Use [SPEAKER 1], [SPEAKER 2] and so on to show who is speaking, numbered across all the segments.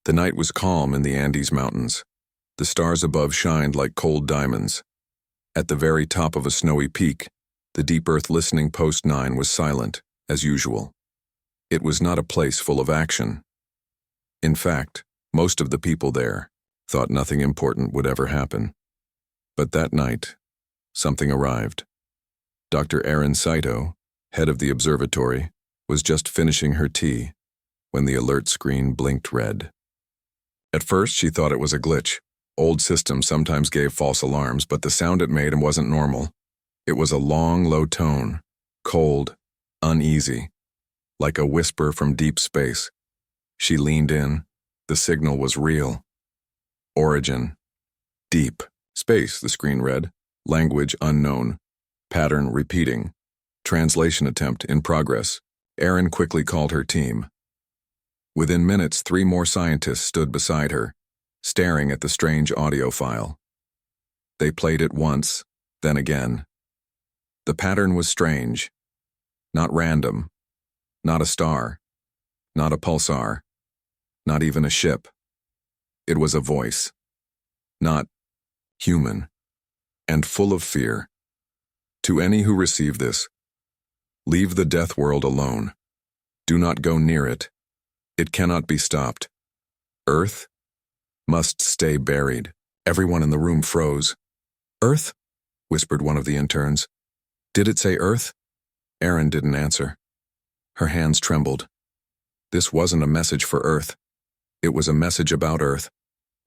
[SPEAKER 1] The night was calm in the Andes Mountains. The stars above shined like cold diamonds. At the very top of a snowy peak, the Deep Earth Listening Post 9 was silent, as usual. It was not a place full of action. In fact, most of the people there thought nothing important would ever happen. But that night, something arrived. Dr. Erin Saito, head of the observatory, was just finishing her tea when the alert screen blinked red. At first, she thought it was a glitch. Old systems sometimes gave false alarms, but the sound it made wasn't normal. It was a long, low tone, cold, uneasy, like a whisper from deep space. She leaned in. The signal was real. Origin. Deep. Space, the screen read. Language unknown. Pattern repeating. Translation attempt in progress. Erin quickly called her team. Within minutes, 3 more scientists stood beside her, staring at the strange audio file. They played it once, then again. The pattern was strange. Not random. Not a star. Not a pulsar. Not even a ship. It was a voice. Not human. And full of fear. To any who receive this, leave the death world alone. Do not go near it. It cannot be stopped. Earth must stay buried. Everyone in the room froze. Earth? Whispered one of the interns. Did it say Earth? Erin didn't answer. Her hands trembled. This wasn't a message for Earth. It was a message about Earth.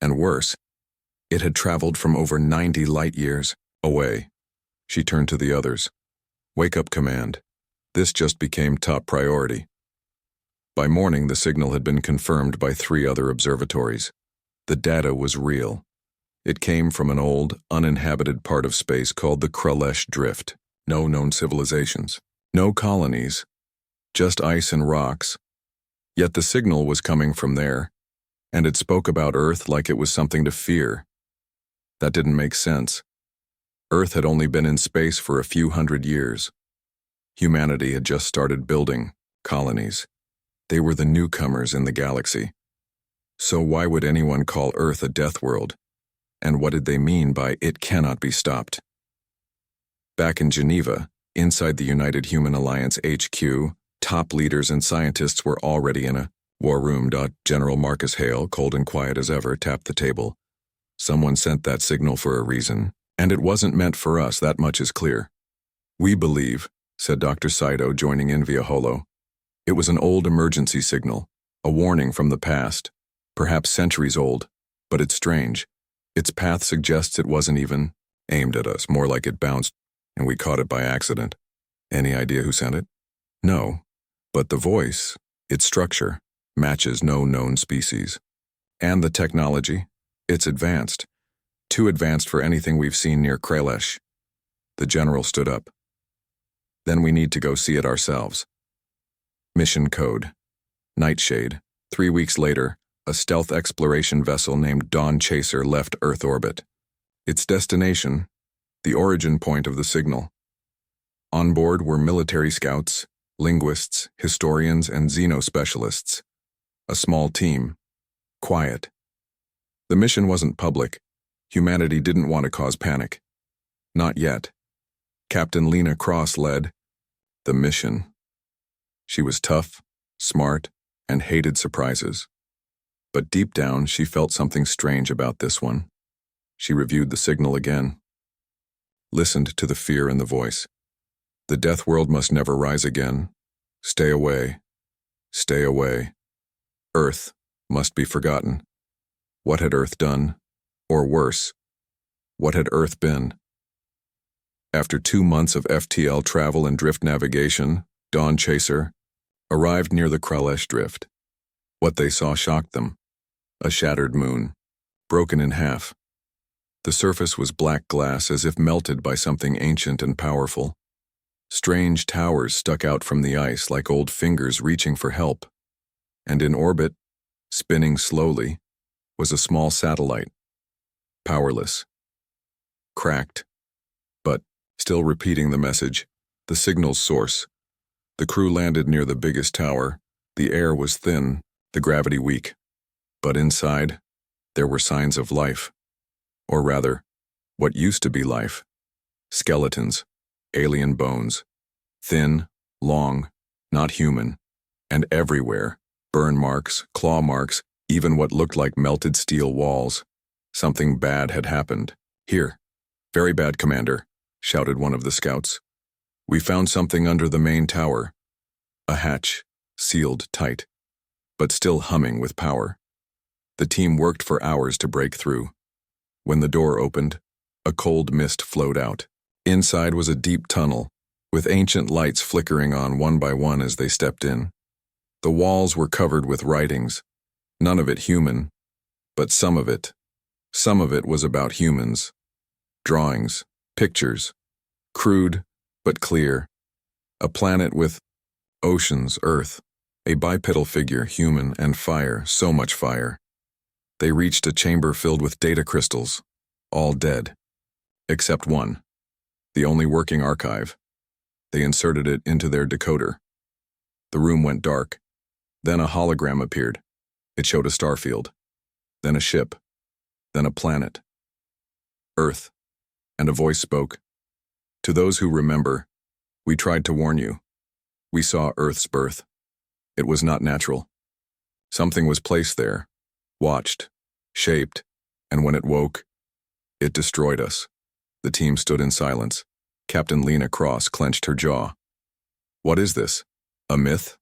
[SPEAKER 1] And worse, it had traveled from over 90 light years away. She turned to the others. Wake up, command. This just became top priority. By morning, the signal had been confirmed by 3 other observatories. The data was real. It came from an old, uninhabited part of space called the Kralesh Drift. No known civilizations. No colonies. Just ice and rocks. Yet the signal was coming from there, and it spoke about Earth like it was something to fear. That didn't make sense. Earth had only been in space for a few hundred years. Humanity had just started building colonies. They were the newcomers in the galaxy. So why would anyone call Earth a death world? And what did they mean by "it cannot be stopped"? Back in Geneva, inside the United Human Alliance HQ, top leaders and scientists were already in a war room. General Marcus Hale, cold and quiet as ever, tapped the table. Someone sent that signal for a reason, and it wasn't meant for us, that much is clear. We believe, said Dr. Saito, joining in via holo. It was an old emergency signal, a warning from the past, perhaps centuries old, but it's strange. Its path suggests it wasn't even aimed at us, more like it bounced, and we caught it by accident. Any idea who sent it? No, but the voice, its structure, matches no known species. And the technology, it's advanced. Too advanced for anything we've seen near Kralesh. The general stood up. Then we need to go see it ourselves. Mission code. Nightshade. 3 weeks later, a stealth exploration vessel named Dawn Chaser left Earth orbit. Its destination, the origin point of the signal. On board were military scouts, linguists, historians, and xenospecialists. A small team. Quiet. The mission wasn't public. Humanity didn't want to cause panic. Not yet. Captain Lena Cross led the mission. She was tough, smart, and hated surprises. But deep down, she felt something strange about this one. She reviewed the signal again. Listened to the fear in the voice. The death world must never rise again. Stay away. Stay away. Earth must be forgotten. What had Earth done? Or worse, what had Earth been? After 2 months of FTL travel and drift navigation, Dawn Chaser arrived near the Kralesh Drift. What they saw shocked them. A shattered moon, broken in half. The surface was black glass, as if melted by something ancient and powerful. Strange towers stuck out from the ice like old fingers reaching for help. And in orbit, spinning slowly, was a small satellite. Powerless. Cracked. But, still repeating the message, the signal's source. The crew landed near the biggest tower. The air was thin, the gravity weak. But inside, there were signs of life. Or rather, what used to be life. Skeletons, alien bones. Thin, long, not human. And everywhere, burn marks, claw marks, even what looked like melted steel walls. Something bad had happened. Here. Very bad, Commander, shouted one of the scouts. We found something under the main tower. A hatch, sealed tight, but still humming with power. The team worked for hours to break through. When the door opened, a cold mist flowed out. Inside was a deep tunnel, with ancient lights flickering on one by one as they stepped in. The walls were covered with writings, none of it human, but some of it was about humans. Drawings, pictures, crude but clear. A planet with oceans, Earth, a bipedal figure, human, and fire, so much fire. They reached a chamber filled with data crystals, all dead, except one, the only working archive. They inserted it into their decoder. The room went dark. Then a hologram appeared. It showed a starfield, then a ship, then a planet. Earth, and a voice spoke. To those who remember, we tried to warn you. We saw Earth's birth. It was not natural. Something was placed there, watched, shaped, and when it woke, it destroyed us. The team stood in silence. Captain Lena Cross clenched her jaw. What is this? A myth?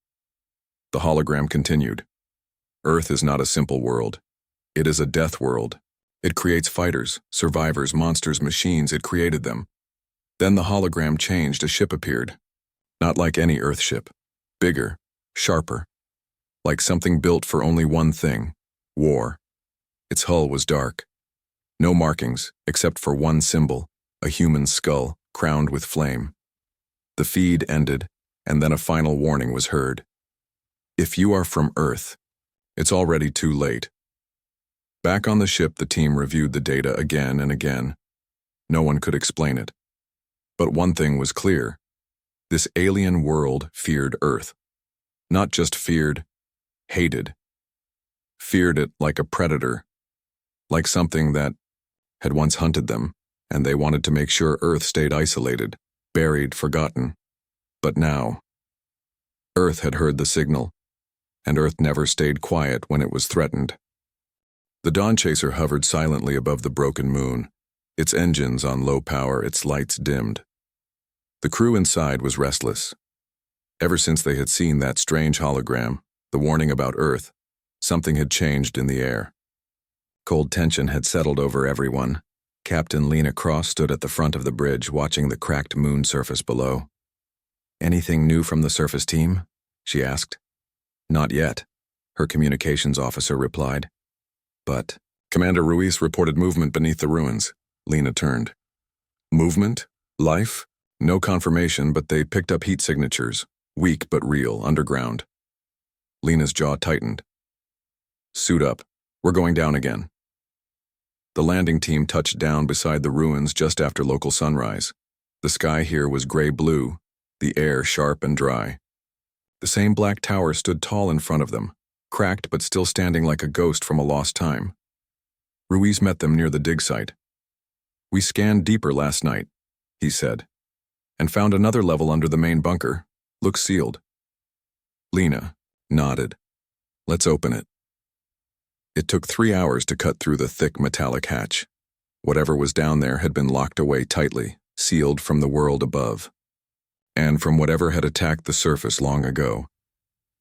[SPEAKER 1] The hologram continued. Earth is not a simple world. It is a death world. It creates fighters, survivors, monsters, machines. It created them. Then the hologram changed. A ship appeared. Not like any Earth ship. Bigger, sharper. Like something built for only one thing, war. Its hull was dark. No markings, except for one symbol, a human skull, crowned with flame. The feed ended, and then a final warning was heard. If you are from Earth, it's already too late. Back on the ship, the team reviewed the data again and again. No one could explain it. But one thing was clear. This alien world feared Earth. Not just feared, hated. Feared it like a predator, like something that had once hunted them, and they wanted to make sure Earth stayed isolated, buried, forgotten. But now, Earth had heard the signal, and Earth never stayed quiet when it was threatened. The Dawn Chaser hovered silently above the broken moon, its engines on low power, its lights dimmed. The crew inside was restless. Ever since they had seen that strange hologram, the warning about Earth, something had changed in the air. Cold tension had settled over everyone. Captain Lena Cross stood at the front of the bridge, watching the cracked moon surface below. Anything new from the surface team? She asked. Not yet, her communications officer replied. But Commander Ruiz reported movement beneath the ruins. Lena turned. Movement? Life? No confirmation, but they picked up heat signatures. Weak but real, underground. Lena's jaw tightened. Suit up. We're going down again. The landing team touched down beside the ruins just after local sunrise. The sky here was gray-blue, the air sharp and dry. The same black tower stood tall in front of them, cracked but still standing like a ghost from a lost time. Ruiz met them near the dig site. We scanned deeper last night, he said, and found another level under the main bunker. Looks sealed. Lena nodded. Let's open it. It took 3 hours to cut through the thick metallic hatch. Whatever was down there had been locked away tightly, sealed from the world above, and from whatever had attacked the surface long ago.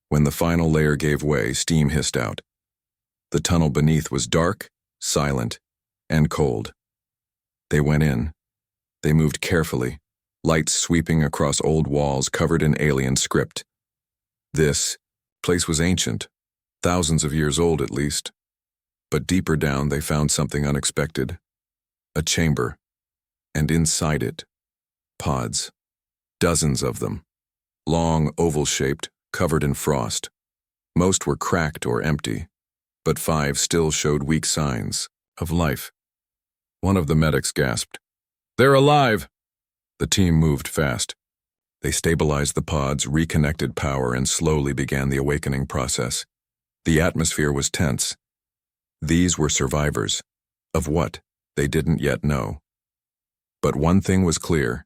[SPEAKER 1] When the final layer gave way, steam hissed out. The tunnel beneath was dark, silent, and cold. They went in. They moved carefully, lights sweeping across old walls covered in alien script. This place was ancient, thousands of years old at least. But deeper down they found something unexpected. A chamber, and inside it, pods. Dozens of them. Long, oval-shaped, covered in frost. Most were cracked or empty, but 5 still showed weak signs of life. One of the medics gasped. They're alive! The team moved fast. They stabilized the pods, reconnected power, and slowly began the awakening process. The atmosphere was tense, These were survivors. Of what? They didn't yet know. But one thing was clear.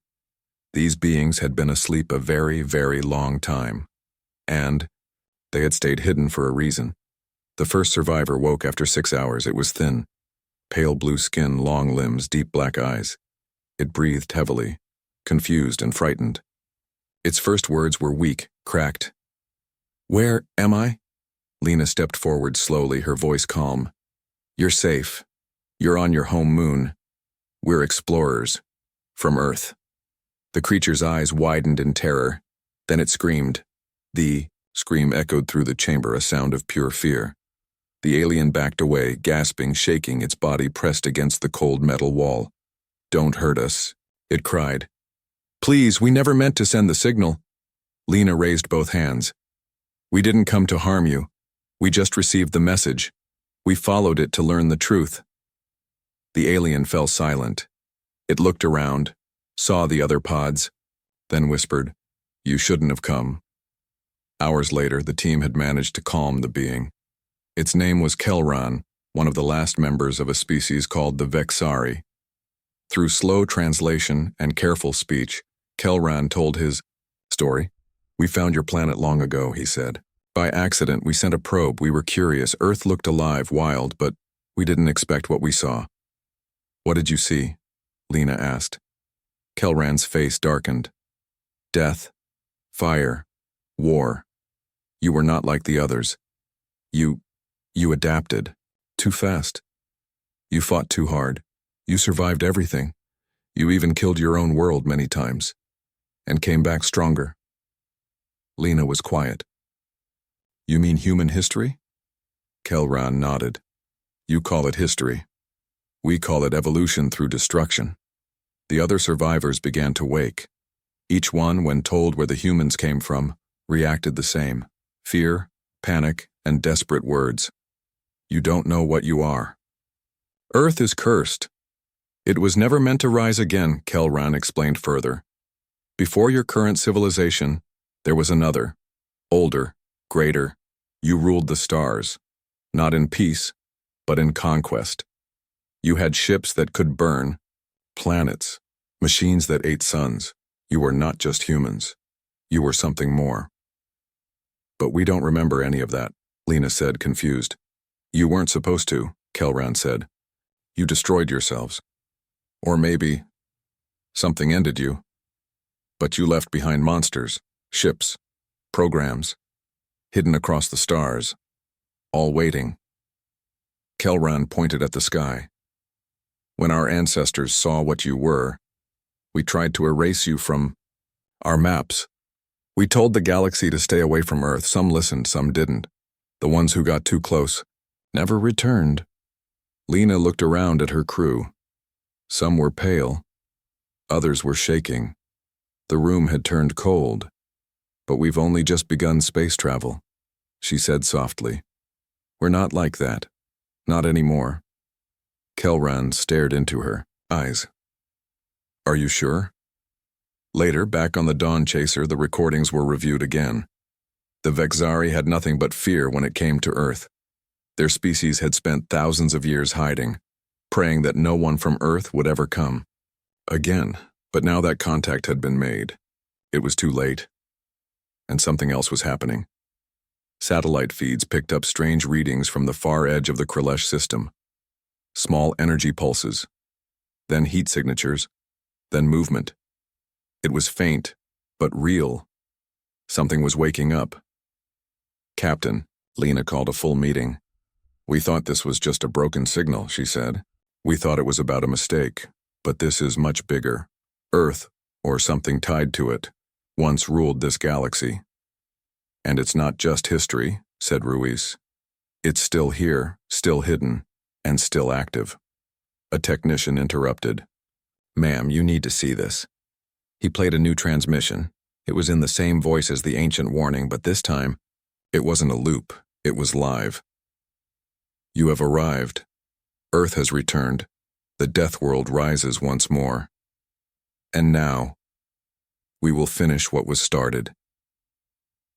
[SPEAKER 1] These beings had been asleep a very, very long time. And they had stayed hidden for a reason. The first survivor woke after 6 hours. It was thin. Pale blue skin, long limbs, deep black eyes. It breathed heavily, confused and frightened. Its first words were weak, cracked. "Where am I?" Lena stepped forward slowly, her voice calm. "You're safe. You're on your home moon. We're explorers. From Earth." The creature's eyes widened in terror. Then it screamed. The scream echoed through the chamber, a sound of pure fear. The alien backed away, gasping, shaking, its body pressed against the cold metal wall. "Don't hurt us," it cried. "Please, we never meant to send the signal." Lena raised both hands. "We didn't come to harm you. We just received the message. We followed it to learn the truth." The alien fell silent. It looked around, saw the other pods, then whispered, "You shouldn't have come." Hours later, the team had managed to calm the being. Its name was Kelran, one of the last members of a species called the Vexari. Through slow translation and careful speech, Kelran told his story. "We found your planet long ago," he said. "By accident, we sent a probe. We were curious. Earth looked alive, wild, but we didn't expect what we saw." "What did you see?" Lena asked. Kelran's face darkened. "Death, fire, war. You were not like the others. You adapted. Too fast. You fought too hard. You survived everything. You even killed your own world many times. And came back stronger." Lena was quiet. "You mean human history?" Kelran nodded. "You call it history. We call it evolution through destruction." The other survivors began to wake. Each one, when told where the humans came from, reacted the same. Fear, panic, and desperate words. "You don't know what you are. Earth is cursed. It was never meant to rise again," Kelran explained further. "Before your current civilization, there was another, older, greater. You ruled the stars, not in peace, but in conquest. You had ships that could burn, planets, machines that ate suns. You were not just humans. You were something more." "But we don't remember any of that," Lena said, confused. "You weren't supposed to," Kelran said. "You destroyed yourselves. Or maybe something ended you. But you left behind monsters, ships, programs, hidden across the stars, all waiting." Kelran pointed at the sky. "When our ancestors saw what you were, we tried to erase you from our maps. We told the galaxy to stay away from Earth. Some listened, some didn't. The ones who got too close never returned." Lena looked around at her crew. Some were pale. Others were shaking. The room had turned cold. "But we've only just begun space travel," she said softly. "We're not like that. Not anymore." Kelran stared into her eyes. "Are you sure?" Later, back on the Dawn Chaser, the recordings were reviewed again. The Vexari had nothing but fear when it came to Earth. Their species had spent thousands of years hiding, praying that no one from Earth would ever come again. But now that contact had been made. It was too late. And something else was happening. Satellite feeds picked up strange readings from the far edge of the Krelesh system. Small energy pulses, then heat signatures, then movement. It was faint, but real. Something was waking up. "Captain," Lena called a full meeting. "We thought this was just a broken signal," she said. "We thought it was about a mistake, but this is much bigger. Earth, or something tied to it, once ruled this galaxy." "And it's not just history," said Ruiz. "It's still here, still hidden, and still active." A technician interrupted. "Ma'am, you need to see this." He played a new transmission. It was in the same voice as the ancient warning, but this time, it wasn't a loop, it was live. "You have arrived. Earth has returned. The death world rises once more. And now, we will finish what was started."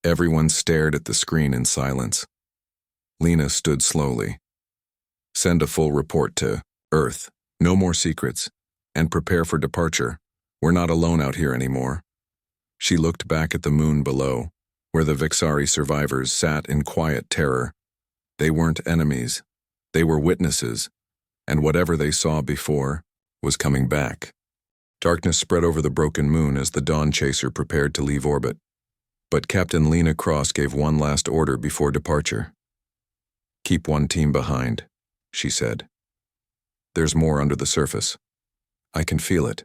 [SPEAKER 1] Everyone stared at the screen in silence. Lena stood slowly. Send a full report to Earth. No more secrets. And prepare for departure. We're not alone out here anymore. She looked back at the moon below, where the Vexari survivors sat in quiet terror. They weren't enemies. They were witnesses, and whatever they saw before was coming back. Darkness spread over the broken moon as the Dawn Chaser prepared to leave orbit. But Captain Lena Cross gave one last order before departure. Keep one team behind, she said. There's more under the surface. I can feel it.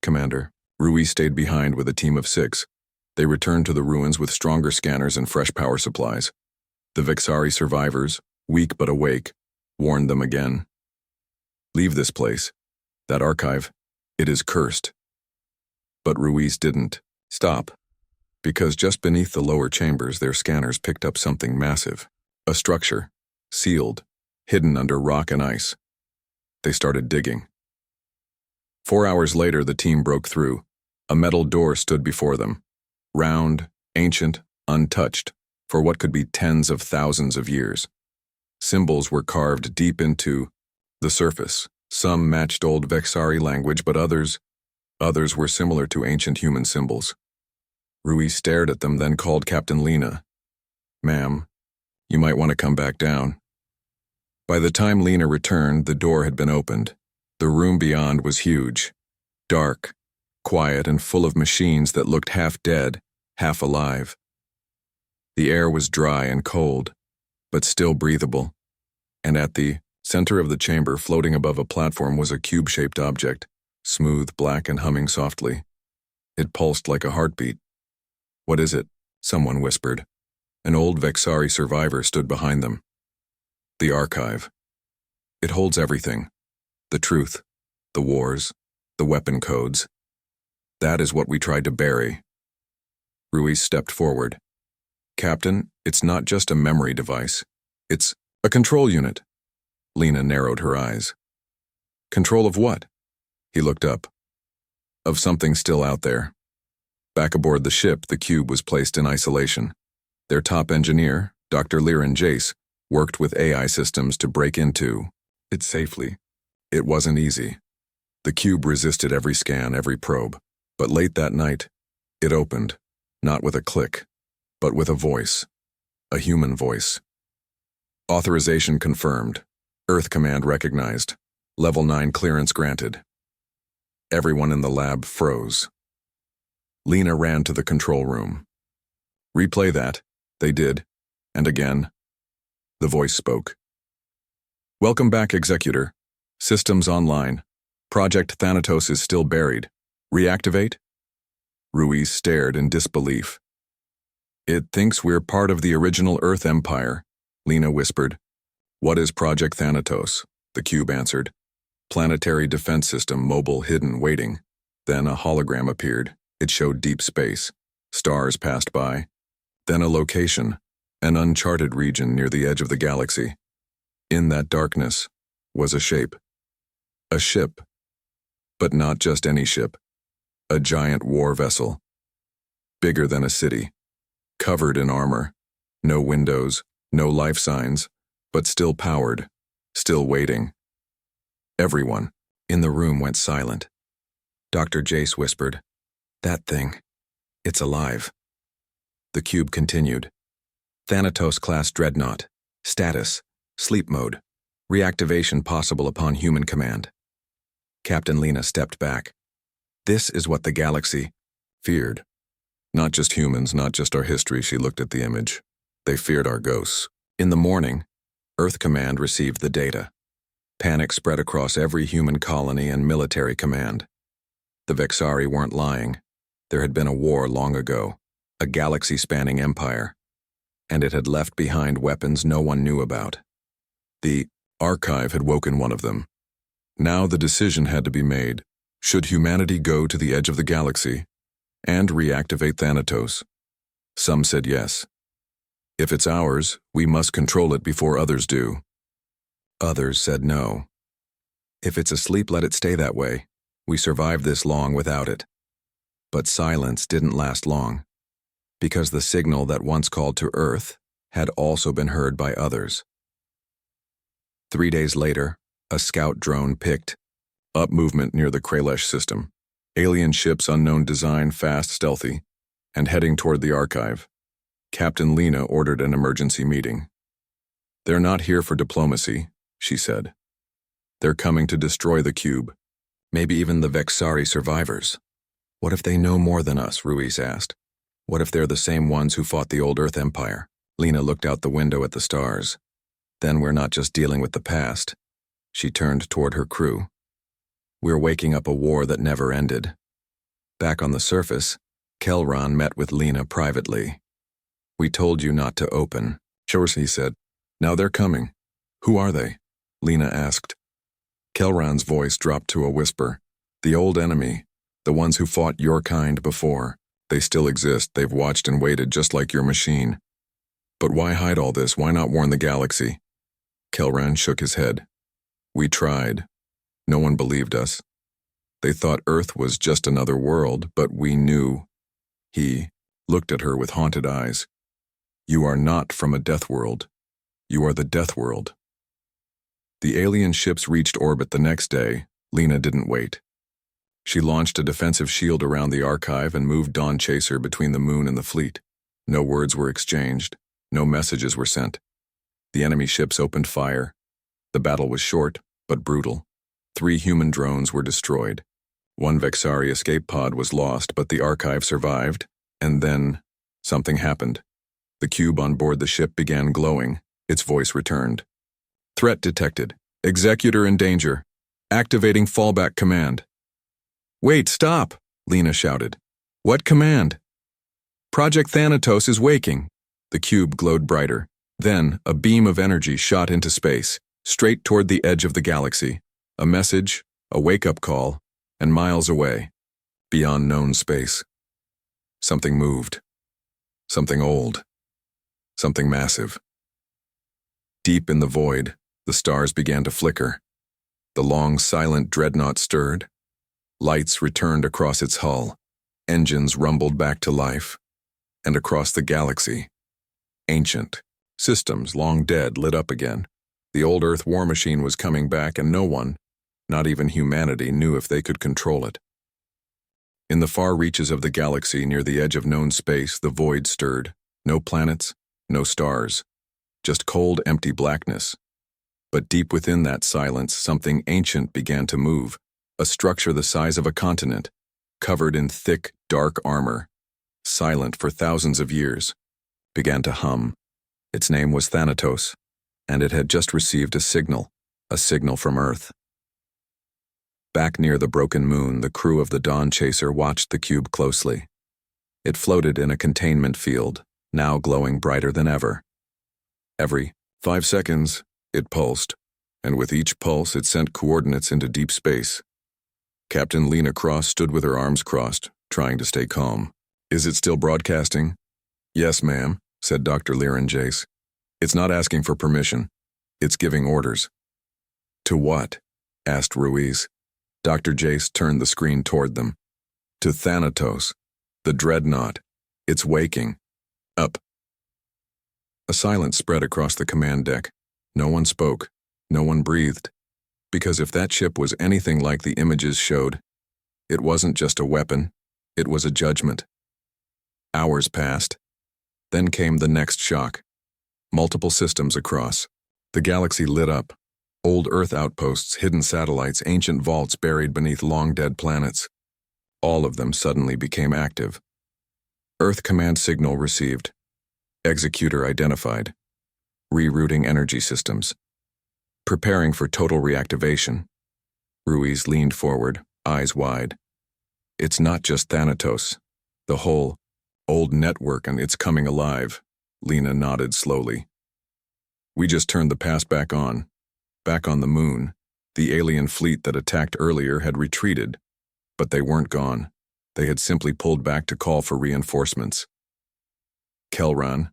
[SPEAKER 1] Commander, Rui stayed behind with a team of 6. They returned to the ruins with stronger scanners and fresh power supplies. The Vexari survivors, weak but awake, warned them again. Leave this place. That archive, it is cursed. But Ruiz didn't stop, because just beneath the lower chambers their scanners picked up something massive. A structure, sealed, hidden under rock and ice. They started digging. 4 hours later, the team broke through. A metal door stood before them. Round, ancient, untouched, for what could be tens of thousands of years. Symbols were carved deep into the surface. Some matched old Vexari language, but others were similar to ancient human symbols. Rui stared at them, then called Captain Lena. Ma'am, you might want to come back down. By the time Lena returned, the door had been opened. The room beyond was huge, dark, quiet, and full of machines that looked half dead, half alive. The air was dry and cold, but still breathable, and at the center of the chamber, floating above a platform, was a cube-shaped object, smooth, black, and humming softly. It pulsed like a heartbeat. What is it? Someone whispered. An old Vexari survivor stood behind them. The archive. It holds everything. The truth, the wars, the weapon codes. That is what we tried to bury. Ruiz stepped forward. Captain, it's not just a memory device. It's a control unit. Lena narrowed her eyes. Control of what? He looked up. Of something still out there. Back aboard the ship, the cube was placed in isolation. Their top engineer, Dr. Liren Jace, worked with AI systems to break into it safely. It wasn't easy. The cube resisted every scan, every probe. But late that night, it opened, not with a click, but with a voice. A human voice. Authorization confirmed. Earth Command recognized. Level 9 clearance granted. Everyone in the lab froze. Lena ran to the control room. Replay that. They did. And again. The voice spoke. Welcome back, Executor. Systems online. Project Thanatos is still buried. Reactivate? Ruiz stared in disbelief. It thinks we're part of the original Earth Empire, Lena whispered. What is Project Thanatos? The cube answered. Planetary defense system, mobile, hidden, waiting. Then a hologram appeared. It showed deep space. Stars passed by. Then a location, an uncharted region near the edge of the galaxy. In that darkness was a shape. A ship. But not just any ship. A giant war vessel. Bigger than a city. Covered in armor. No windows, no life signs, but still powered, still waiting. Everyone in the room went silent. Dr. Jace whispered, That thing, it's alive. The cube continued. Thanatos-class dreadnought. Status, sleep mode. Reactivation possible upon human command. Captain Lena stepped back. This is what the galaxy feared. Not just humans, not just our history, she looked at the image. They feared our ghosts. In the morning, Earth Command received the data. Panic spread across every human colony and military command. The Vexari weren't lying. There had been a war long ago, a galaxy-spanning empire, and it had left behind weapons no one knew about. The archive had woken one of them. Now the decision had to be made. Should humanity go to the edge of the galaxy and reactivate Thanatos? Some said yes. If it's ours, we must control it before others do. Others said no. If it's asleep, let it stay that way. We survived this long without it. But silence didn't last long, because the signal that once called to Earth had also been heard by others. 3 days later, a scout drone picked up movement near the Kralesh system. Alien ships unknown design, fast, stealthy, and heading toward the archive. Captain Lena ordered an emergency meeting. "They're not here for diplomacy," she said. "They're coming to destroy the cube. Maybe even the Vexari survivors." "What if they know more than us?" Ruiz asked. "What if they're the same ones who fought the old Earth Empire?" Lena looked out the window at the stars. "Then we're not just dealing with the past." She turned toward her crew. "We're waking up a war that never ended." Back on the surface, Kelron met with Lena privately. "We told you not to open." "Sure," he said. "Now they're coming." "Who are they?" Lena asked. Kelron's voice dropped to a whisper. "The old enemy, the ones who fought your kind before. They still exist. They've watched and waited just like your machine. But why hide all this? Why not warn the galaxy?" Kelron shook his head. "We tried. No one believed us. They thought Earth was just another world, but we knew." He looked at her with haunted eyes. "You are not from a death world. You are the death world." The alien ships reached orbit the next day. Lena didn't wait. She launched a defensive shield around the archive and moved Dawn Chaser between the moon and the fleet. No words were exchanged. No messages were sent. The enemy ships opened fire. The battle was short, but brutal. 3 human drones were destroyed. 1 Vexari escape pod was lost, but the archive survived. And then, something happened. The cube on board the ship began glowing. Its voice returned. "Threat detected. Executor in danger. Activating fallback command." "Wait, stop!" Lena shouted. "What command?" "Project Thanatos is waking." The cube glowed brighter. Then, a beam of energy shot into space, straight toward the edge of the galaxy. A message, a wake-up call, and miles away, beyond known space. Something moved. Something old. Something massive. Deep in the void, the stars began to flicker. The long, silent dreadnought stirred. Lights returned across its hull. Engines rumbled back to life. And across the galaxy, ancient systems long dead lit up again. The old Earth war machine was coming back, and no one, not even humanity, knew if they could control it. In the far reaches of the galaxy, near the edge of known space, the void stirred. No planets, no stars. Just cold, empty blackness. But deep within that silence, something ancient began to move. A structure the size of a continent, covered in thick, dark armor, silent for thousands of years, began to hum. Its name was Thanatos, and it had just received a signal from Earth. Back near the broken moon, the crew of the Dawn Chaser watched the cube closely. It floated in a containment field, now glowing brighter than ever. Every 5 seconds, it pulsed, and with each pulse it sent coordinates into deep space. Captain Lena Cross stood with her arms crossed, trying to stay calm. "Is it still broadcasting?" "Yes, ma'am," said Dr. Liren Jace. "It's not asking for permission. It's giving orders." "To what?" asked Ruiz. Dr. Jace turned the screen toward them. "To Thanatos, the dreadnought. It's waking. Up." A silence spread across the command deck. No one spoke. No one breathed. Because if that ship was anything like the images showed, it wasn't just a weapon, it was a judgment. Hours passed. Then came the next shock. Multiple systems across. The galaxy lit up. Old Earth outposts, hidden satellites, ancient vaults buried beneath long-dead planets. All of them suddenly became active. Earth command signal received. Executor identified. Rerouting energy systems. Preparing for total reactivation. Ruiz leaned forward, eyes wide. "It's not just Thanatos. The whole old network, and it's coming alive." Lena nodded slowly. "We just turned the past back on. Back on the moon. The alien fleet that attacked earlier had retreated, but they weren't gone. They had simply pulled back to call for reinforcements." Kelron,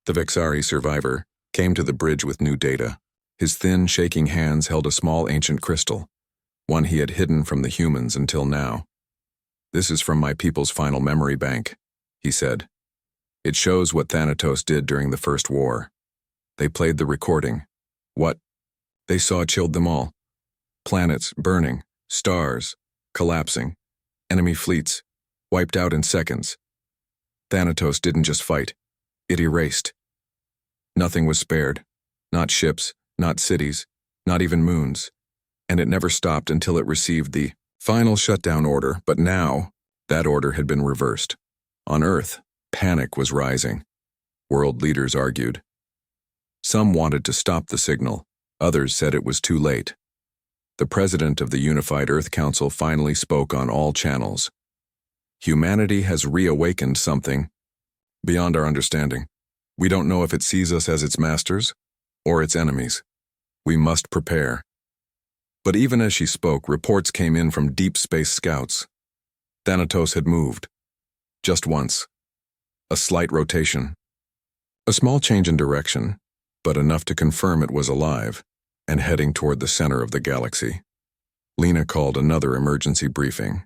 [SPEAKER 1] the Vexari survivor, came to the bridge with new data. His thin, shaking hands held a small ancient crystal, one he had hidden from the humans until now. "This is from my people's final memory bank," he said. "It shows what Thanatos did during the First War. They played the recording. What they saw chilled them all. Planets burning, stars collapsing, enemy fleets wiped out in seconds. Thanatos didn't just fight, it erased. Nothing was spared, not ships, not cities, not even moons, and it never stopped until it received the final shutdown order. But now, that order had been reversed. On Earth, panic was rising. World leaders argued. Some wanted to stop the signal, others said it was too late. The president of the Unified Earth Council finally spoke on all channels. Humanity has reawakened something beyond our understanding. We don't know if it sees us as its masters or its enemies. We must prepare. But even as she spoke, reports came in from deep space scouts. Thanatos had moved. Just once. A slight rotation. A small change in direction, but enough to confirm it was alive and heading toward the center of the galaxy. Lena called another emergency briefing.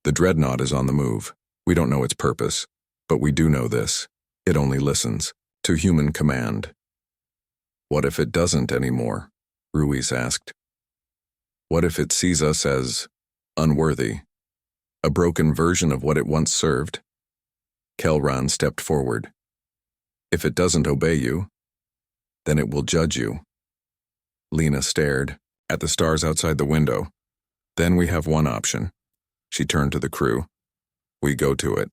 [SPEAKER 1] The dreadnought is on the move. We don't know its purpose, but we do know this. It only listens to human command. What if it doesn't anymore? Ruiz asked. What if it sees us as unworthy? A broken version of what it once served? Kelran stepped forward. If it doesn't obey you, then it will judge you. Lena stared at the stars outside the window. Then we have one option. She turned to the crew. We go to it.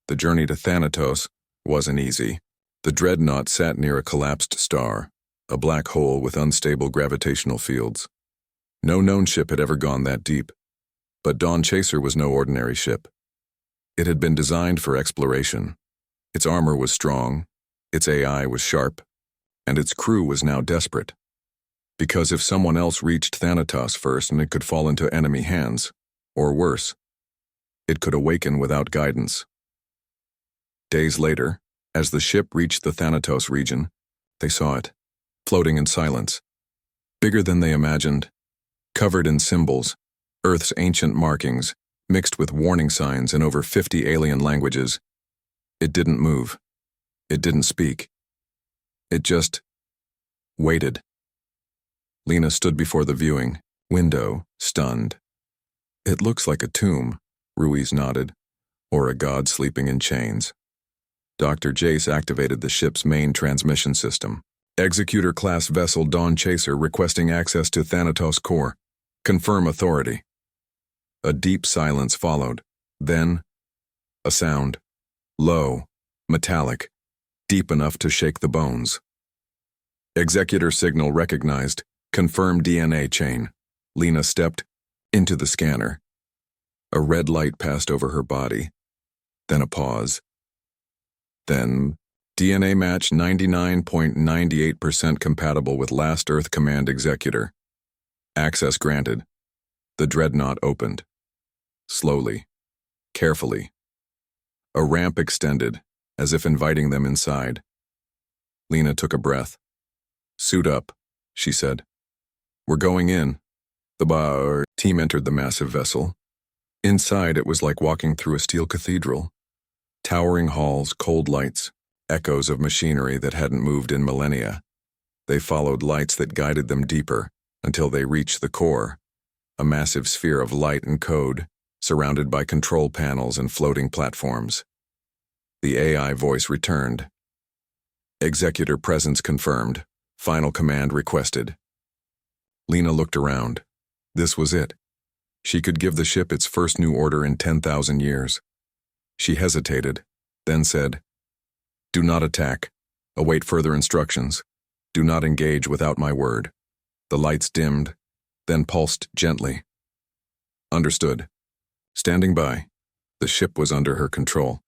[SPEAKER 1] The journey to Thanatos wasn't easy. The dreadnought sat near a collapsed star, a black hole with unstable gravitational fields. No known ship had ever gone that deep. But Dawn Chaser was no ordinary ship. It had been designed for exploration. Its armor was strong, its AI was sharp, and its crew was now desperate. Because if someone else reached Thanatos first and it could fall into enemy hands, or worse, it could awaken without guidance. Days later, as the ship reached the Thanatos region, they saw it, floating in silence. Bigger than they imagined, covered in symbols, Earth's ancient markings, mixed with warning signs in over 50 alien languages. It didn't move. It didn't speak. It just waited. Lena stood before the viewing window, stunned. It looks like a tomb, Ruiz nodded, or a god sleeping in chains. Dr. Jace activated the ship's main transmission system. Executor-class vessel Dawn Chaser requesting access to Thanatos core. Confirm authority. A deep silence followed. Then, a sound. Low, metallic, deep enough to shake the bones. Executor signal recognized. Confirm DNA chain. Lena stepped into the scanner. A red light passed over her body. Then a pause. Then, DNA match 99.98% compatible with last Earth Command Executor. Access granted. The dreadnought opened. Slowly, carefully. A ramp extended, as if inviting them inside. Lena took a breath. Suit up, she said. We're going in. The bar team entered the massive vessel. Inside, it was like walking through a steel cathedral. Towering halls, cold lights, echoes of machinery that hadn't moved in millennia. They followed lights that guided them deeper until they reached the core, a massive sphere of light and code, surrounded by control panels and floating platforms. The AI voice returned. Executor presence confirmed. Final command requested. Lena looked around. This was it. She could give the ship its first new order in 10,000 years. She hesitated, then said, Do not attack. Await further instructions. Do not engage without my word. The lights dimmed, then pulsed gently. Understood. Standing by. The ship was under her control.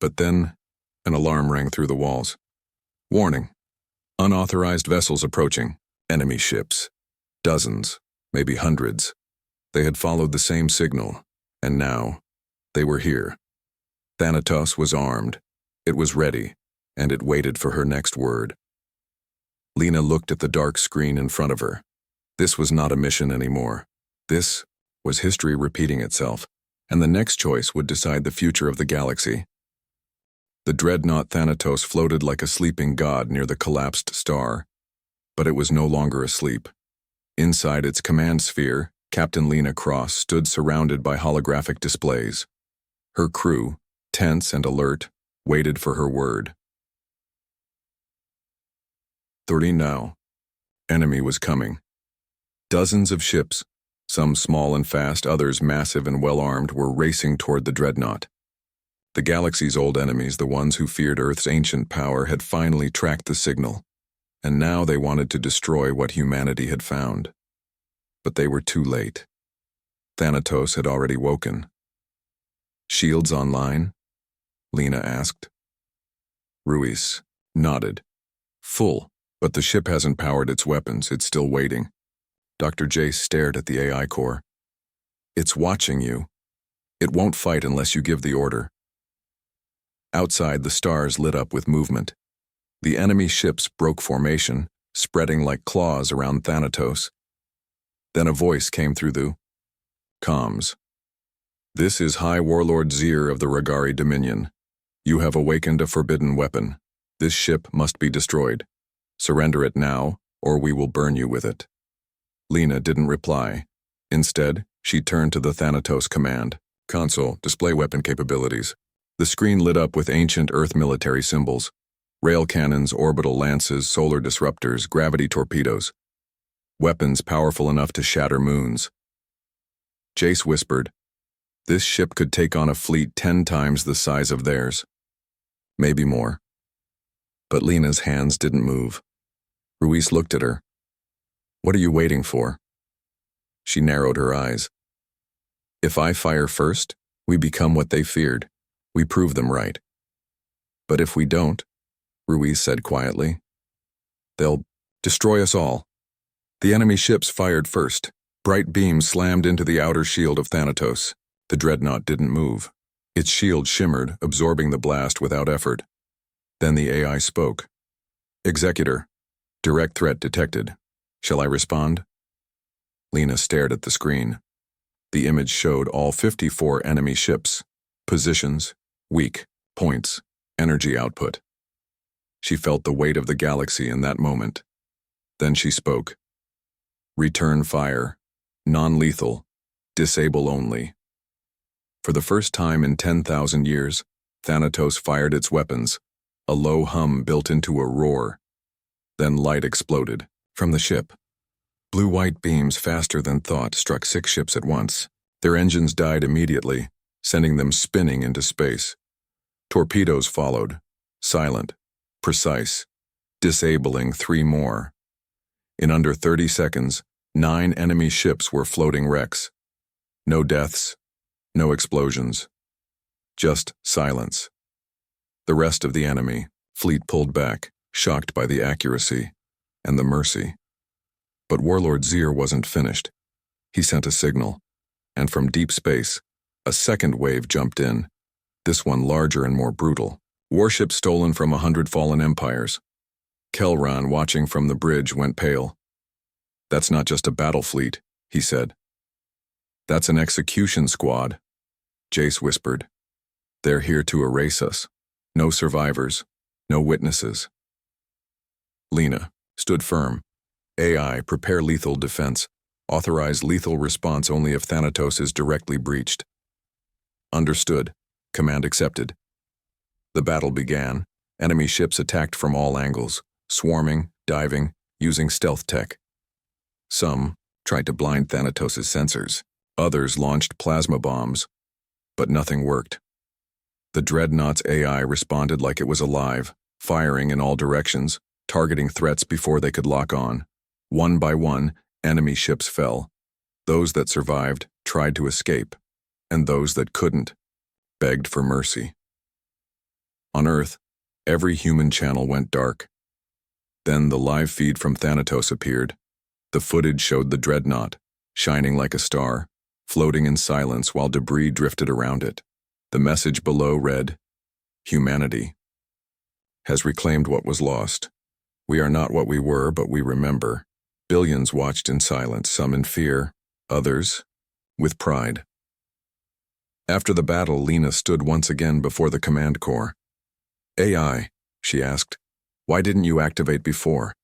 [SPEAKER 1] But then, an alarm rang through the walls. Warning. Unauthorized vessels approaching. Enemy ships. Dozens, maybe hundreds. They had followed the same signal, and now, they were here. Thanatos was armed. It was ready, and it waited for her next word. Lena looked at the dark screen in front of her. This was not a mission anymore. This was history repeating itself, and the next choice would decide the future of the galaxy. The dreadnought Thanatos floated like a sleeping god near the collapsed star, but it was no longer asleep. Inside its command sphere, Captain Lena Cross stood surrounded by holographic displays. Her crew, tense and alert, waited for her word. 30 now. Enemy was coming. Dozens of ships, some small and fast, others massive and well-armed, were racing toward the dreadnought. The galaxy's old enemies, the ones who feared Earth's ancient power, had finally tracked the signal, and now they wanted to destroy what humanity had found. But they were too late. Thanatos had already woken. "Shields online?" Lena asked. Ruiz nodded. "Full, but the ship hasn't powered its weapons. It's still waiting." Dr. Jace stared at the AI core. "It's watching you. It won't fight unless you give the order." Outside, the stars lit up with movement. The enemy ships broke formation, spreading like claws around Thanatos. Then a voice came through the comms. "This is High Warlord Zir of the Regari Dominion. You have awakened a forbidden weapon. This ship must be destroyed. Surrender it now, or we will burn you with it." Lena didn't reply. Instead, she turned to the Thanatos command console, display weapon capabilities. The screen lit up with ancient Earth military symbols: rail cannons, orbital lances, solar disruptors, gravity torpedoes. Weapons powerful enough to shatter moons. Jace whispered, "This ship could take on a fleet 10 times the size of theirs. Maybe more." But Lena's hands didn't move. Ruiz looked at her. "What are you waiting for?" She narrowed her eyes. "If I fire first, we become what they feared. We prove them right. But if we don't," Ruiz said quietly, "they'll destroy us all." The enemy ships fired first. Bright beams slammed into the outer shield of Thanatos. The dreadnought didn't move. Its shield shimmered, absorbing the blast without effort. Then the AI spoke. "Executor, direct threat detected. Shall I respond?" Lena stared at the screen. The image showed all 54 enemy ships. Positions, weak, points, energy output. She felt the weight of the galaxy in that moment. Then she spoke. "Return fire. Non-lethal. Disable only." For the first time in 10,000 years, Thanatos fired its weapons. A low hum built into a roar. Then light exploded from the ship. Blue-white beams faster than thought struck 6 ships at once. Their engines died immediately, sending them spinning into space. Torpedoes followed, silent, precise, disabling 3 more. In under 30 seconds, 9 enemy ships were floating wrecks. No deaths, no explosions. Just silence. The rest of the enemy fleet pulled back, shocked by the accuracy and the mercy. But Warlord Zir wasn't finished. He sent a signal, and from deep space, a second wave jumped in, this one larger and more brutal. Warships stolen from 100 fallen empires. Kelran, watching from the bridge, went pale. "That's not just a battle fleet," he said. "That's an execution squad," Jace whispered. "They're here to erase us. No survivors, no witnesses." Lena stood firm. "AI, prepare lethal defense. Authorize lethal response only if Thanatos is directly breached." "Understood." Command accepted. The battle began. Enemy ships attacked from all angles, swarming, diving, using stealth tech. Some tried to blind Thanatos' sensors. Others launched plasma bombs. But nothing worked. The dreadnought's AI responded like it was alive, firing in all directions, targeting threats before they could lock on. One by one, enemy ships fell. Those that survived tried to escape, and those that couldn't begged for mercy. On Earth, every human channel went dark. Then the live feed from Thanatos appeared. The footage showed the dreadnought, shining like a star, floating in silence while debris drifted around it. The message below read, "Humanity has reclaimed what was lost. We are not what we were, but we remember." Billions watched in silence, some in fear, others with pride. After the battle, Lena stood once again before the command core. "AI," she asked, "why didn't you activate before?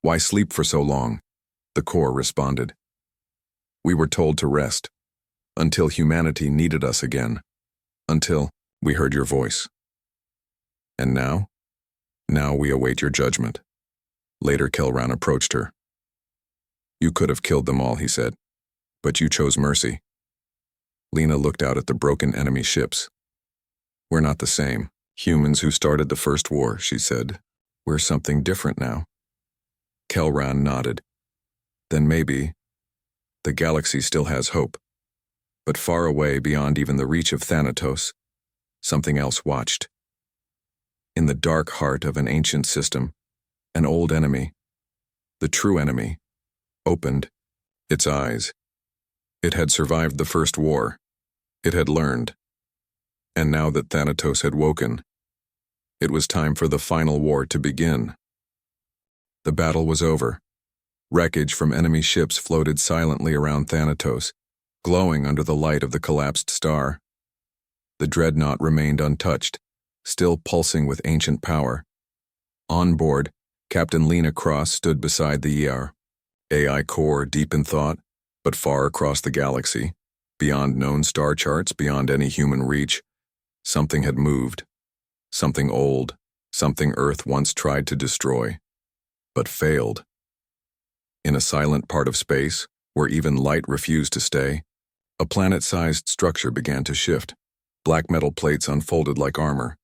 [SPEAKER 1] Why sleep for so long?" The core responded. We were told to rest, until humanity needed us again, until we heard your voice. And now? Now we await your judgment. Later, Kelran approached her. You could have killed them all, he said, but you chose mercy. Lena looked out at the broken enemy ships. We're not the same humans who started the first war, she said. We're something different now. Kelran nodded. Then maybe the galaxy still has hope. But far away, beyond even the reach of Thanatos, something else watched. In the dark heart of an ancient system, an old enemy, the true enemy, opened its eyes. It had survived the first war. It had learned. And now that Thanatos had woken, it was time for the final war to begin. The battle was over. Wreckage from enemy ships floated silently around Thanatos, glowing under the light of the collapsed star. The dreadnought remained untouched, still pulsing with ancient power. On board, Captain Lena Cross stood beside the AI core, deep in thought, but far across the galaxy, beyond known star charts, beyond any human reach. Something had moved. Something old, something Earth once tried to destroy, but failed. In a silent part of space, where even light refused to stay, a planet-sized structure began to shift. Black metal plates unfolded like armor.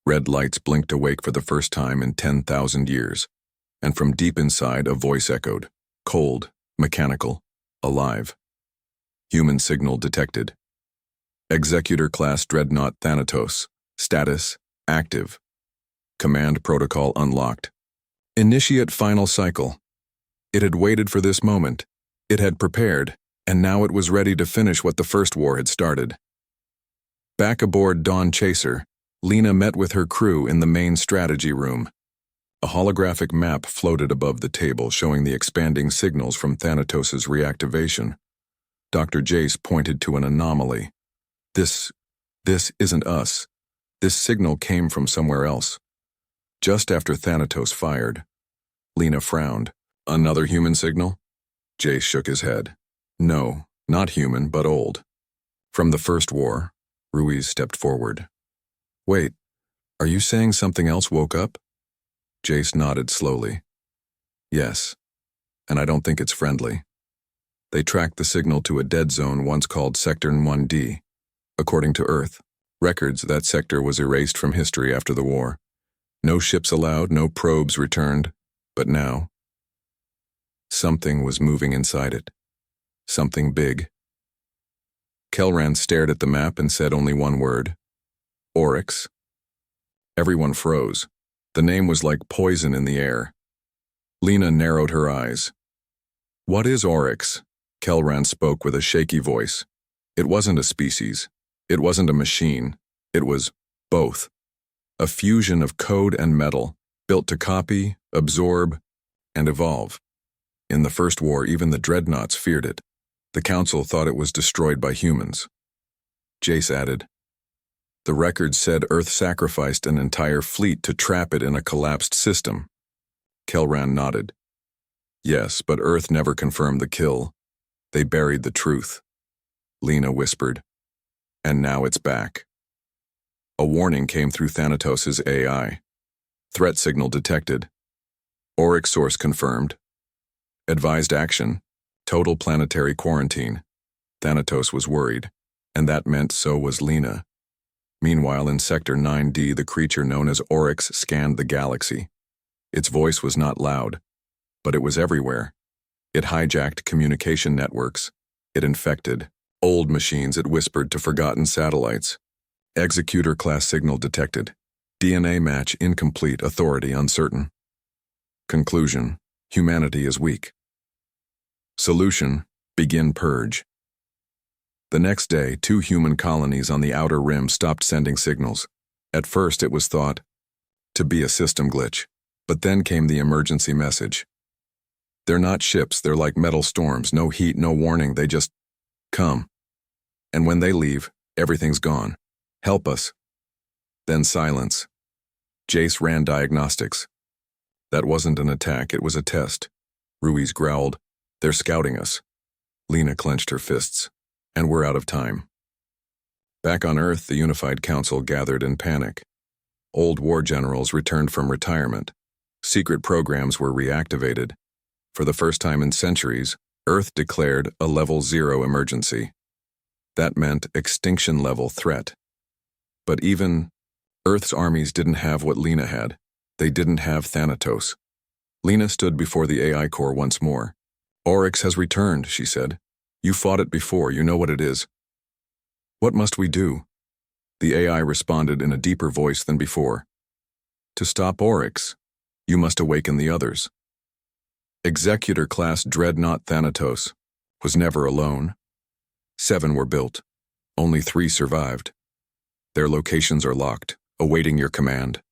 [SPEAKER 1] Red lights blinked awake for the first time in 10,000 years, and from deep inside a voice echoed, cold, mechanical, alive. Human signal detected. Executor Class Dreadnought Thanatos. Status, active. Command protocol unlocked. Initiate final cycle. It had waited for this moment. It had prepared, and now it was ready to finish what the first war had started. Back aboard Dawn Chaser, Lena met with her crew in the main strategy room. A holographic map floated above the table showing the expanding signals from Thanatos' reactivation. Dr. Jace pointed to an anomaly. This isn't us. This signal came from somewhere else. Just after Thanatos fired, Lena frowned. Another human signal? Jace shook his head. No, not human, but old. From the first war, Ruiz stepped forward. Wait, are you saying something else woke up? Jace nodded slowly. Yes, and I don't think it's friendly. They tracked the signal to a dead zone once called Sector 1D. According to Earth records, that sector was erased from history after the war. No ships allowed, no probes returned, but now, something was moving inside it. Something big. Kelran stared at the map and said only one word. Oryx. Everyone froze. The name was like poison in the air. Lena narrowed her eyes. What is Oryx? Kelran spoke with a shaky voice. It wasn't a species. It wasn't a machine. It was both. A fusion of code and metal, built to copy, absorb, and evolve. In the First War, even the dreadnoughts feared it. The Council thought it was destroyed by humans. Jace added, the record said Earth sacrificed an entire fleet to trap it in a collapsed system. Kelran nodded. Yes, but Earth never confirmed the kill. They buried the truth. Lena whispered, and now it's back. A warning came through Thanatos' AI. Threat signal detected. Oryx source confirmed. Advised action. Total planetary quarantine. Thanatos was worried, and that meant so was Lena. Meanwhile, in Sector 9D, the creature known as Oryx scanned the galaxy. Its voice was not loud, but it was everywhere. It hijacked communication networks. It infected old machines. It whispered to forgotten satellites. Executor class signal detected. DNA match incomplete. Authority uncertain. Conclusion: humanity is weak. Solution: begin purge. The next day, 2 human colonies on the outer rim stopped sending signals. At first, it was thought to be a system glitch, but then came the emergency message. They're not ships, they're like metal storms, no heat, no warning, they just come. And when they leave, everything's gone. Help us. Then silence. Jace ran diagnostics. That wasn't an attack, it was a test. Ruiz growled. They're scouting us. Lena clenched her fists. And we're out of time. Back on Earth, the Unified Council gathered in panic. Old war generals returned from retirement. Secret programs were reactivated. For the first time in centuries, Earth declared a Level 0 emergency. That meant extinction-level threat. But even Earth's armies didn't have what Lena had. They didn't have Thanatos. Lena stood before the AI core once more. "Oryx has returned," she said. "You fought it before, you know what it is." "What must we do?" The AI responded in a deeper voice than before. "To stop Oryx, you must awaken the others." Executor-class Dreadnought Thanatos was never alone. 7 were built. Only 3 survived. Their locations are locked, awaiting your command.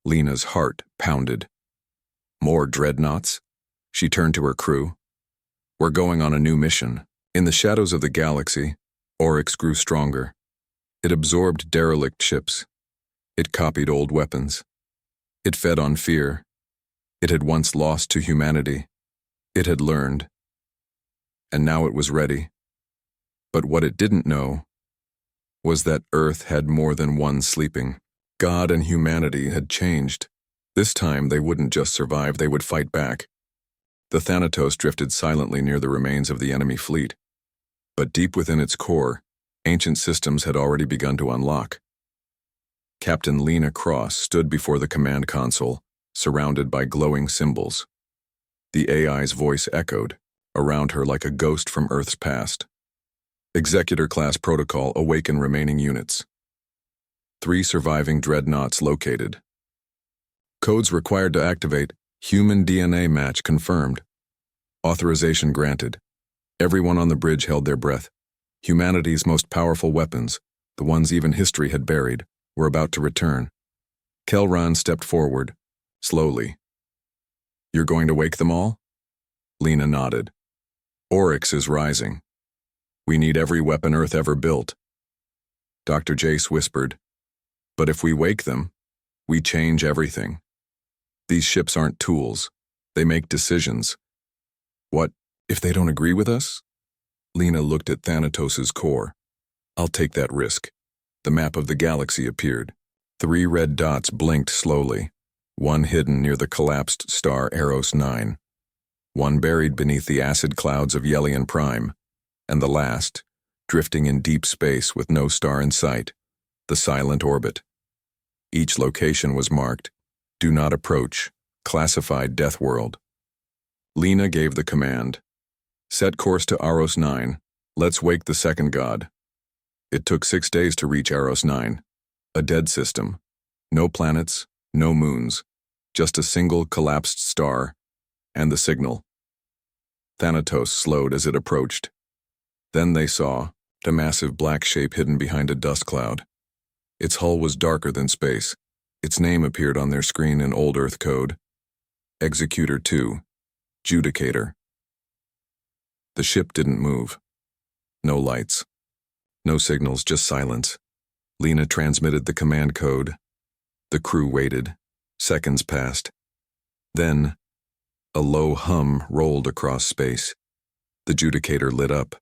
[SPEAKER 1] Lena's heart pounded. More dreadnoughts? She turned to her crew. "We're going on a new mission." In the shadows of the galaxy, Oryx grew stronger. It absorbed derelict ships. It copied old weapons. It fed on fear. It had once lost to humanity. It had learned. And now it was ready. But what it didn't know was that Earth had more than one sleeping. God and humanity had changed. This time they wouldn't just survive, they would fight back. The Thanatos drifted silently near the remains of the enemy fleet. But deep within its core, ancient systems had already begun to unlock. Captain Lena Cross stood before the command console, surrounded by glowing symbols. The AI's voice echoed around her like a ghost from Earth's past. Executor-class protocol, awaken remaining units. 3 surviving dreadnoughts located. Codes required to activate. Human DNA match confirmed. Authorization granted. Everyone on the bridge held their breath. Humanity's most powerful weapons, the ones even history had buried, were about to return. Kelran stepped forward, slowly. "You're going to wake them all?" Lena nodded. "Oryx is rising. We need every weapon Earth ever built." Dr. Jace whispered, "But if we wake them, we change everything. These ships aren't tools. They make decisions." "What, if they don't agree with us?" Lena looked at Thanatos' core. "I'll take that risk." The map of the galaxy appeared. 3 red dots blinked slowly, one hidden near the collapsed star Eros 9, one buried beneath the acid clouds of Yelian Prime, and the last, drifting in deep space with no star in sight, the silent orbit. Each location was marked, "Do not approach, classified Deathworld." Lena gave the command. "Set course to Eros 9. Let's wake the second god." It took 6 days to reach Eros 9, a dead system. No planets, no moons, just a single collapsed star, and the signal. Thanatos slowed as it approached. Then they saw the massive black shape hidden behind a dust cloud. Its hull was darker than space. Its name appeared on their screen in Old Earth code. Executor 2, Judicator. The ship didn't move. No lights. No signals, just silence. Lena transmitted the command code. The crew waited. Seconds passed. Then, a low hum rolled across space. The Judicator lit up.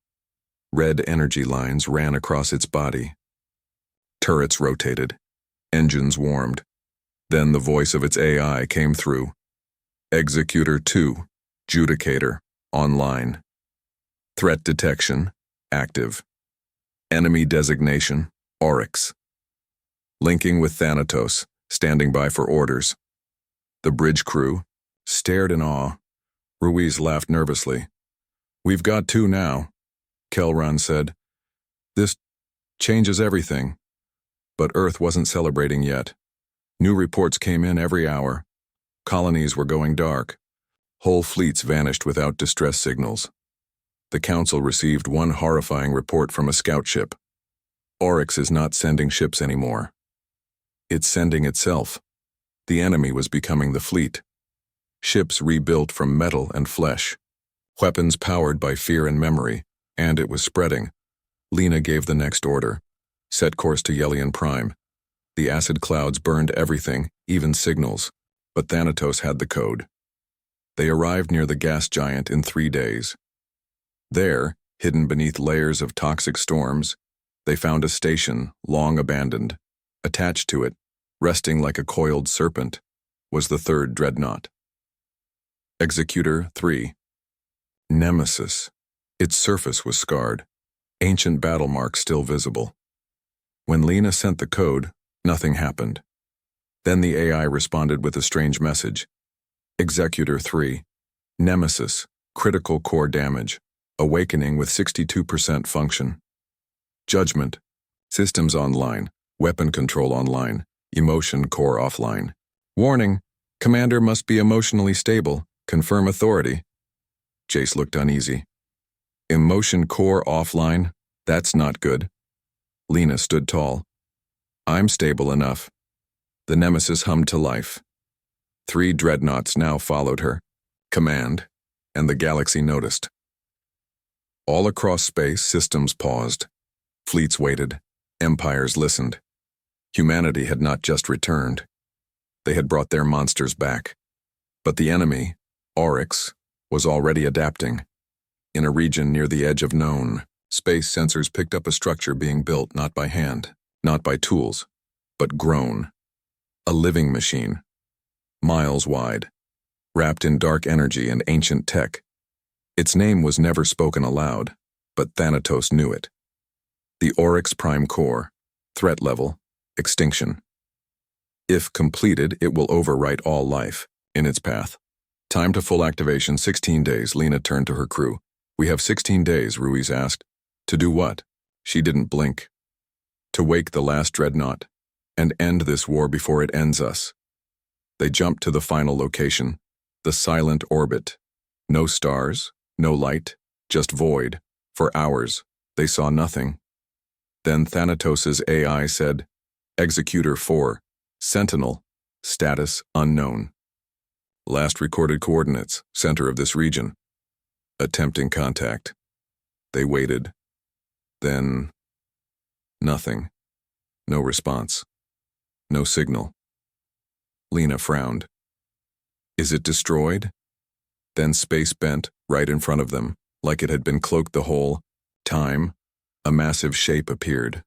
[SPEAKER 1] Red energy lines ran across its body. Turrets rotated. Engines warmed. Then the voice of its AI came through. Executor 2, Judicator, online. Threat detection, active. Enemy designation, Oryx. Linking with Thanatos, standing by for orders. The bridge crew stared in awe. Ruiz laughed nervously. "We've got 2 now," Kelran said. "This changes everything." But Earth wasn't celebrating yet. New reports came in every hour. Colonies were going dark. Whole fleets vanished without distress signals. The Council received one horrifying report from a scout ship. Oryx is not sending ships anymore. It's sending itself. The enemy was becoming the fleet. Ships rebuilt from metal and flesh. Weapons powered by fear and memory, and it was spreading. Lena gave the next order. Set course to Yelian Prime. The acid clouds burned everything, even signals, but Thanatos had the code. They arrived near the gas giant in 3 days. There, hidden beneath layers of toxic storms, they found a station, long abandoned. Attached to it, resting like a coiled serpent, was the third dreadnought. Executor 3. Nemesis. Its surface was scarred, ancient battle marks still visible. When Lena sent the code, nothing happened. Then the AI responded with a strange message. Executor 3. Nemesis. Critical core damage. Awakening with 62% function. Judgment. Systems online. Weapon control online. Emotion core offline. Warning. Commander must be emotionally stable. Confirm authority. Jace looked uneasy. Emotion core offline? That's not good. Lena stood tall. I'm stable enough. The Nemesis hummed to life. 3 dreadnoughts now followed her. Command. And the galaxy noticed. All across space, systems paused. Fleets waited. Empires listened. Humanity had not just returned. They had brought their monsters back. But the enemy, Oryx, was already adapting. In a region near the edge of known, space sensors picked up a structure being built not by hand, not by tools, but grown. A living machine. Miles wide. Wrapped in dark energy and ancient tech. Its name was never spoken aloud, but Thanatos knew it. The Oryx Prime Core. Threat level. Extinction. If completed, it will overwrite all life in its path. Time to full activation, 16 days. Lena turned to her crew. We have 16 days, Ruiz asked. To do what? She didn't blink. To wake the last dreadnought and end this war before it ends us. They jumped to the final location, the silent orbit. No stars, no light, just void. For hours, they saw nothing. Then Thanatos' AI said, Executor 4, Sentinel, status unknown. Last recorded coordinates, center of this region. Attempting contact. They waited. Then, nothing. No response. No signal. Lena frowned. Is it destroyed? Then space bent right in front of them, like it had been cloaked the whole time. A massive shape appeared,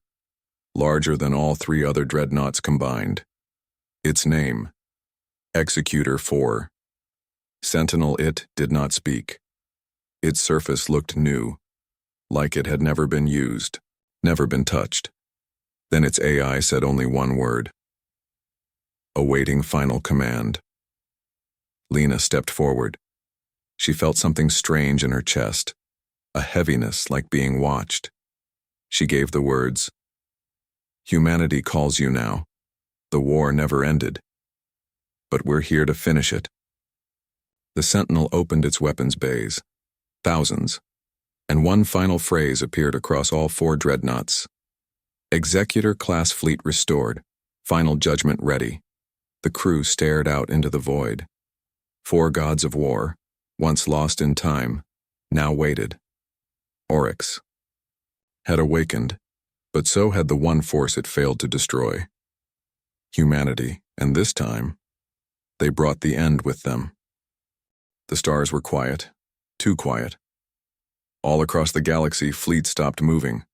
[SPEAKER 1] larger than all 3 other dreadnoughts combined. Its name, Executor 4. Sentinel it did not speak. Its surface looked new, like it had never been used, never been touched. Then its AI said only one word. Awaiting final command. Lena stepped forward. She felt something strange in her chest, a heaviness like being watched. She gave the words, Humanity calls you now. The war never ended. But we're here to finish it. The Sentinel opened its weapons bays. Thousands. And one final phrase appeared across all 4 dreadnoughts. Executor class fleet restored. Final judgment ready. The crew stared out into the void. 4 gods of war, once lost in time, now waited. Oryx had awakened, but so had the one force it failed to destroy. Humanity, and this time, they brought the end with them. The stars were quiet, too quiet. All across the galaxy, fleets stopped moving.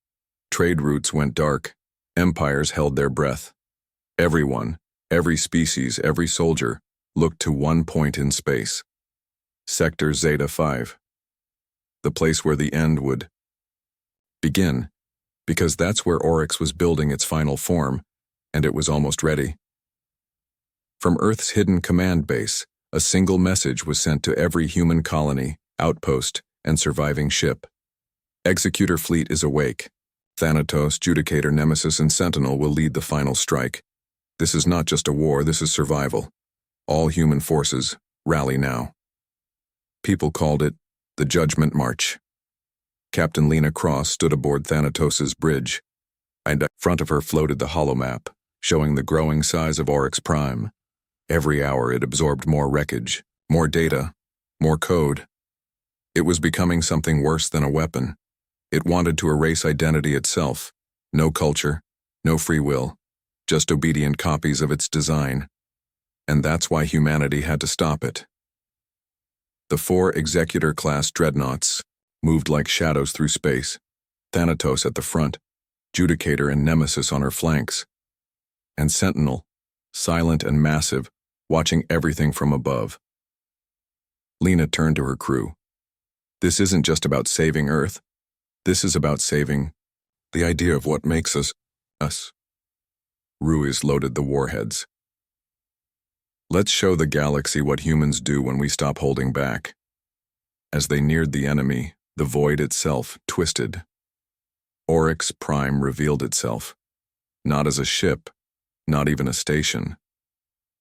[SPEAKER 1] Trade routes went dark. Empires held their breath. Everyone, every species, every soldier, looked to one point in space. Sector Zeta 5. The place where the end would begin, because that's where Oryx was building its final form, and it was almost ready. From Earth's hidden command base, a single message was sent to every human colony, outpost, and surviving ship. Executor fleet is awake. Thanatos, Judicator, Nemesis, and Sentinel will lead the final strike. This is not just a war, this is survival. All human forces, rally now. People called it the Judgment March. Captain Lena Cross stood aboard Thanatos' bridge, and in front of her floated the holomap, showing the growing size of Oryx Prime. Every hour it absorbed more wreckage, more data, more code. It was becoming something worse than a weapon. It wanted to erase identity itself. No culture, no free will, just obedient copies of its design. And that's why humanity had to stop it. The 4 Executor-class dreadnoughts moved like shadows through space, Thanatos at the front, Judicator and Nemesis on her flanks, and Sentinel, silent and massive, watching everything from above. Lena turned to her crew. This isn't just about saving Earth. This is about saving the idea of what makes us, us. Ruiz loaded the warheads. Let's show the galaxy what humans do when we stop holding back. As they neared the enemy, the void itself twisted. Oryx Prime revealed itself, not as a ship, not even a station,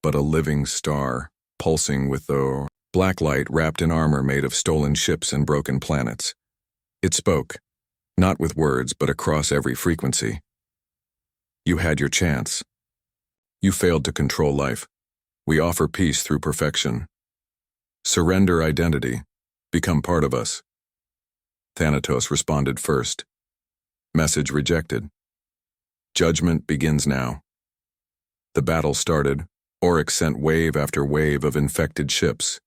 [SPEAKER 1] but a living star, pulsing with the black light wrapped in armor made of stolen ships and broken planets. It spoke, not with words but across every frequency. You had your chance. You failed to control life. We offer peace through perfection. Surrender identity. Become part of us. Thanatos responded first. Message rejected. Judgment begins now. The battle started. Oryx sent wave after wave of infected ships.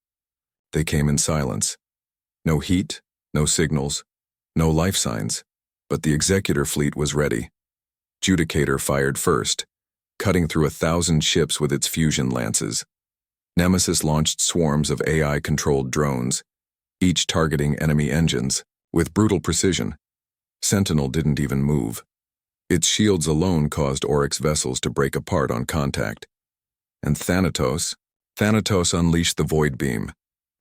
[SPEAKER 1] They came in silence. No heat, no signals, no life signs, but the Executor fleet was ready. Judicator fired first, cutting through 1,000 ships with its fusion lances. Nemesis launched swarms of AI-controlled drones, each targeting enemy engines, with brutal precision. Sentinel didn't even move. Its shields alone caused Oryx vessels to break apart on contact. And Thanatos unleashed the Void Beam.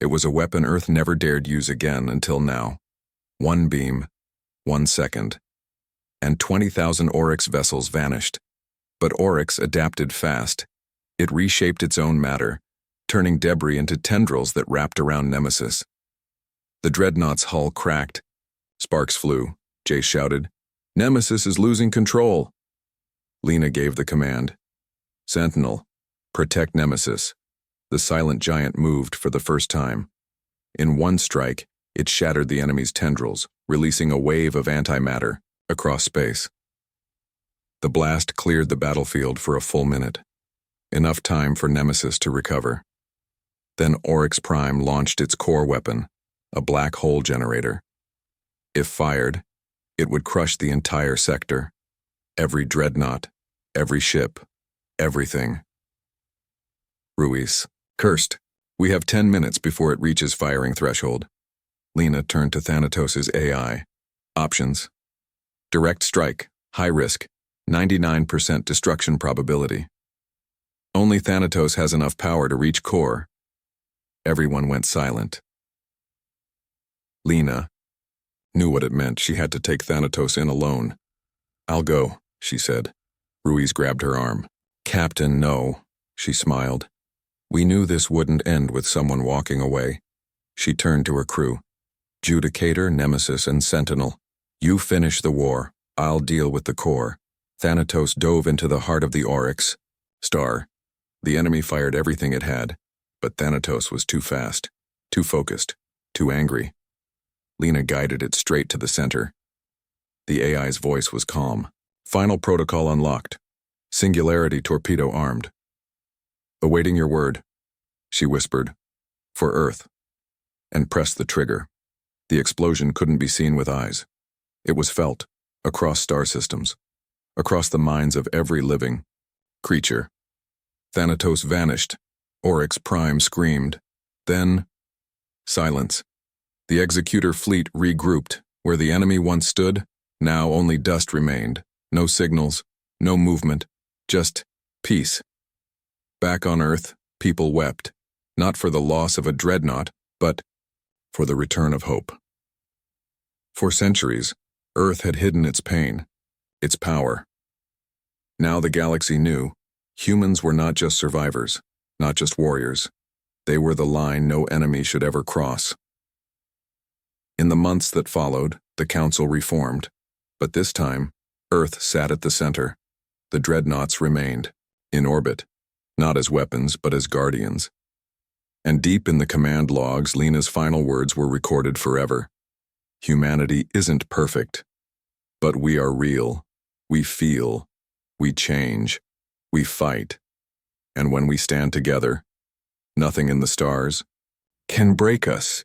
[SPEAKER 1] It was a weapon Earth never dared use again until now. 1 beam, 1 second. And 20,000 Oryx vessels vanished. But Oryx adapted fast. It reshaped its own matter, turning debris into tendrils that wrapped around Nemesis. The dreadnought's hull cracked. Sparks flew. Jace shouted, "Nemesis is losing control." Lena gave the command. Sentinel, protect Nemesis. The silent giant moved for the first time. In one strike, it shattered the enemy's tendrils, releasing a wave of antimatter across space. The blast cleared the battlefield for a full minute, enough time for Nemesis to recover. Then Oryx Prime launched its core weapon, a black hole generator. If fired, it would crush the entire sector. Every dreadnought, every ship, everything. Ruiz, cursed. We have 10 minutes before it reaches firing threshold. Lena turned to Thanatos' AI. Options. Direct strike, high risk, 99% destruction probability. Only Thanatos has enough power to reach core. Everyone went silent. Lena knew what it meant. She had to take Thanatos in alone. "I'll go," she said. Ruiz grabbed her arm. "Captain, no," she smiled. "We knew this wouldn't end with someone walking away." She turned to her crew. "Judicator, Nemesis, and Sentinel. You finish the war. I'll deal with the core." Thanatos dove into the heart of the Oryx star. The enemy fired everything it had, but Thanatos was too fast, too focused, too angry. Lena guided it straight to the center. The AI's voice was calm. "Final protocol unlocked. Singularity torpedo armed." "Awaiting your word," she whispered. "For Earth." And pressed the trigger. The explosion couldn't be seen with eyes. It was felt, across star systems, across the minds of every living creature. Thanatos vanished. Oryx Prime screamed. Then, silence. The Executor fleet regrouped. Where the enemy once stood, now only dust remained. No signals, no movement, just peace. Back on Earth, people wept, not for the loss of a dreadnought, but for the return of hope. For centuries, Earth had hidden its pain, its power. Now the galaxy knew, humans were not just survivors, not just warriors. They were the line no enemy should ever cross. In the months that followed, the Council reformed, but this time, Earth sat at the center. The dreadnoughts remained, in orbit, not as weapons but as guardians. And deep in the command logs, Lena's final words were recorded forever. Humanity isn't perfect, but we are real. We feel, we change, we fight. And when we stand together, nothing in the stars, can break us,